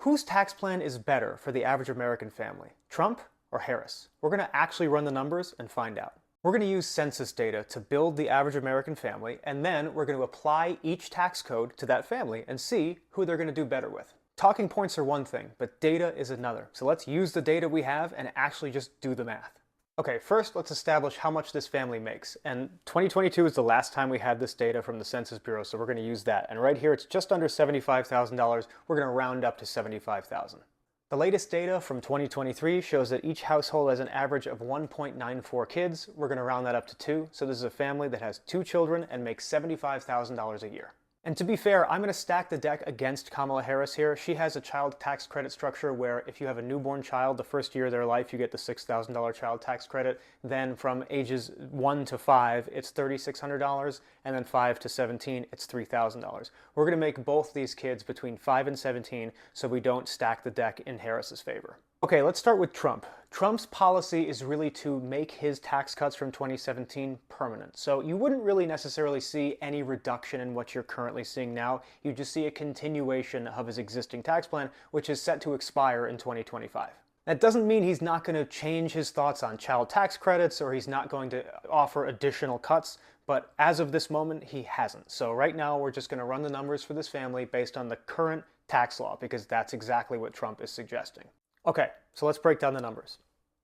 Whose tax plan is better for the average American family, Trump or Harris? We're going to actually run the numbers and find out. We're going to use census data to build the average American family, and then we're going to apply each tax code to that family and see who they're going to do better with. Talking points are one thing, but data is another. So let's use the data we have and actually just do the math. Okay, first let's establish how much this family makes. And 2022 is the last time we had this data from the Census Bureau, so we're going to use that. And right here it's just under $75,000. We're going to round up to $75,000. The latest data from 2023 shows that each household has an average of 1.94 kids. We're going to round that up to 2. So this is a family that has 2 children and makes $75,000 a year. And to be fair, I'm going to stack the deck against Kamala Harris here. She has a child tax credit structure where if you have a newborn child, the first year of their life, you get the $6,000 child tax credit. Then from ages 1 to 5, it's $3,600. And then 5 to 17, it's $3,000. We're going to make both these kids between 5 and 17 so we don't stack the deck in Harris's favor. Okay, let's start with Trump. Trump's policy is really to make his tax cuts from 2017 permanent. So you wouldn't really necessarily see any reduction in what you're currently seeing now. You just see a continuation of his existing tax plan, which is set to expire in 2025. That doesn't mean he's not going to change his thoughts on child tax credits or he's not going to offer additional cuts, but as of this moment, he hasn't. So right now, we're just going to run the numbers for this family based on the current tax law, because that's exactly what Trump is suggesting. Okay, so let's break down the numbers.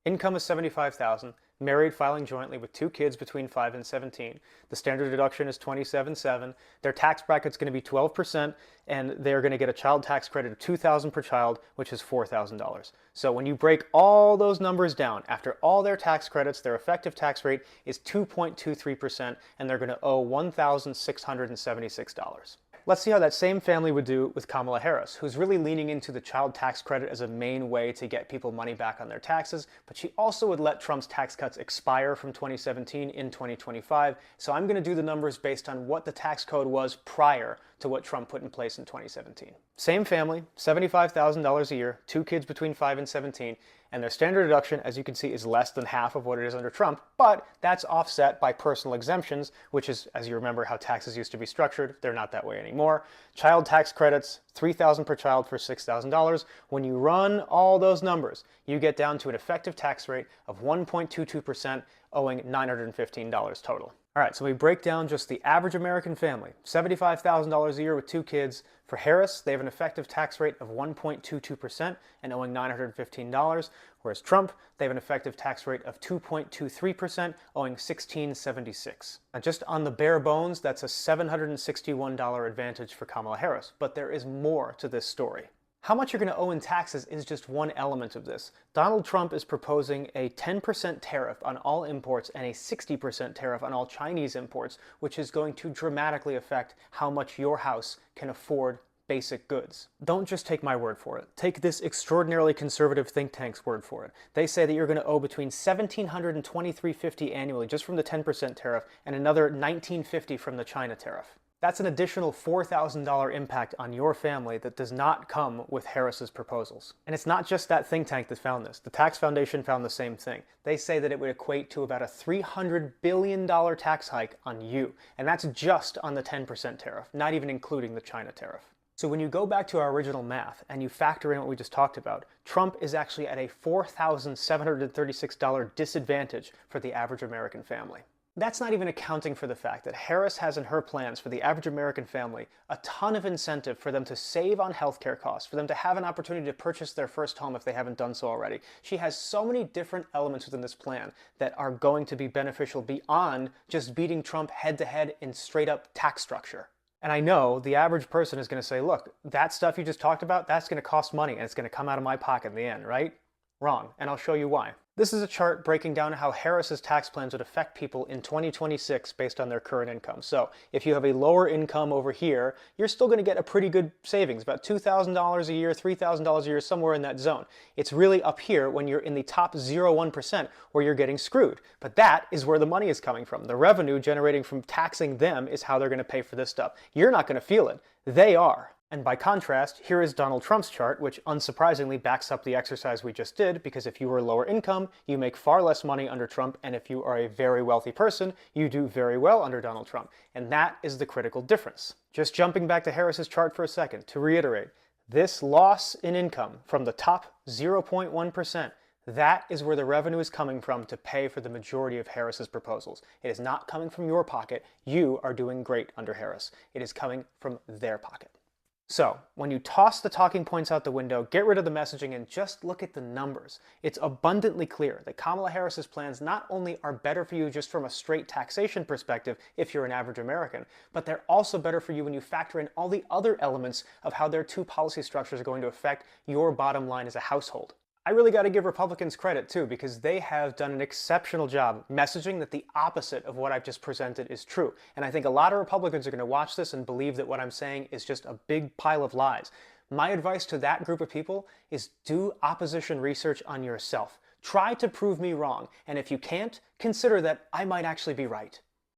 Income is $75,000, married filing jointly with 2 kids between 5 and 17. The standard deduction is $27,700. Their tax bracket's going to be 12%, and they're going to get a child tax credit of $2,000 per child, which is $4,000. So when you break all those numbers down, after all their tax credits, their effective tax rate is 2.23%, and they're going to owe $1,676. Let's see how that same family would do with Kamala Harris, who's really leaning into the child tax credit as a main way to get people money back on their taxes, but she also would let Trump's tax cuts expire from 2017 in 2025. So I'm going to do the numbers based on what the tax code was prior to what Trump put in place in 2017. Same family, $75,000 a year, 2 kids between 5 and 17, and their standard deduction, as you can see, is less than half of what it is under Trump, but that's offset by personal exemptions, which is, as you remember how taxes used to be structured, they're not that way anymore. Child tax credits, $3,000 per child for $6,000. When you run all those numbers, you get down to an effective tax rate of 1.22%, owing $915 total. All right, so we break down just the average American family, $75,000 a year with 2 kids. For Harris, they have an effective tax rate of 1.22% and owing $915, whereas Trump, they have an effective tax rate of 2.23%, owing $1,676. Now, just on the bare bones, that's a $761 advantage for Kamala Harris, but there is more to this story. How much you're going to owe in taxes is just one element of this. Donald Trump is proposing a 10% tariff on all imports and a 60% tariff on all Chinese imports, which is going to dramatically affect how much your house can afford basic goods. Don't just take my word for it. Take this extraordinarily conservative think tank's word for it. They say that you're going to owe between $1,700 and $2,350 annually just from the 10% tariff and another $1,950 from the China tariff. That's an additional $4,000 impact on your family that does not come with Harris's proposals. And it's not just that think tank that found this. The Tax Foundation found the same thing. They say that it would equate to about a $300 billion tax hike on you. And that's just on the 10% tariff, not even including the China tariff. So when you go back to our original math and you factor in what we just talked about, Trump is actually at a $4,736 disadvantage for the average American family. That's not even accounting for the fact that Harris has in her plans for the average American family a ton of incentive for them to save on healthcare costs, for them to have an opportunity to purchase their first home if they haven't done so already. She has so many different elements within this plan that are going to be beneficial beyond just beating Trump head-to-head in straight-up tax structure. And I know the average person is going to say, look, that stuff you just talked about, that's going to cost money and it's going to come out of my pocket in the end, right? Wrong, and I'll show you why. This is a chart breaking down how Harris's tax plans would affect people in 2026 based on their current income. So if you have a lower income over here, you're still going to get a pretty good savings, about $2,000 a year, $3,000 a year, somewhere in that zone. It's really up here when you're in the top 0.1% where you're getting screwed. But that is where the money is coming from. The revenue generating from taxing them is how they're going to pay for this stuff. You're not going to feel it. They are. And by contrast, here is Donald Trump's chart, which unsurprisingly backs up the exercise we just did, because if you were lower income, you make far less money under Trump, and if you are a very wealthy person, you do very well under Donald Trump. And that is the critical difference. Just jumping back to Harris's chart for a second, to reiterate, This loss in income from the top 0.1%, that is where the revenue is coming from to pay for the majority of Harris's proposals. It is not coming from your pocket. You are doing great under Harris. It is coming from their pocket. So, when you toss the talking points out the window, get rid of the messaging, and just look at the numbers, it's abundantly clear that Kamala Harris's plans not only are better for you just from a straight taxation perspective if you're an average American, but they're also better for you when you factor in all the other elements of how their two policy structures are going to affect your bottom line as a household. I really got to give Republicans credit too, because they have done an exceptional job messaging that the opposite of what I've just presented is true. And I think a lot of Republicans are going to watch this and believe that what I'm saying is just a big pile of lies. My advice to that group of people is do opposition research on yourself. Try to prove me wrong, and if you can't, consider that I might actually be right.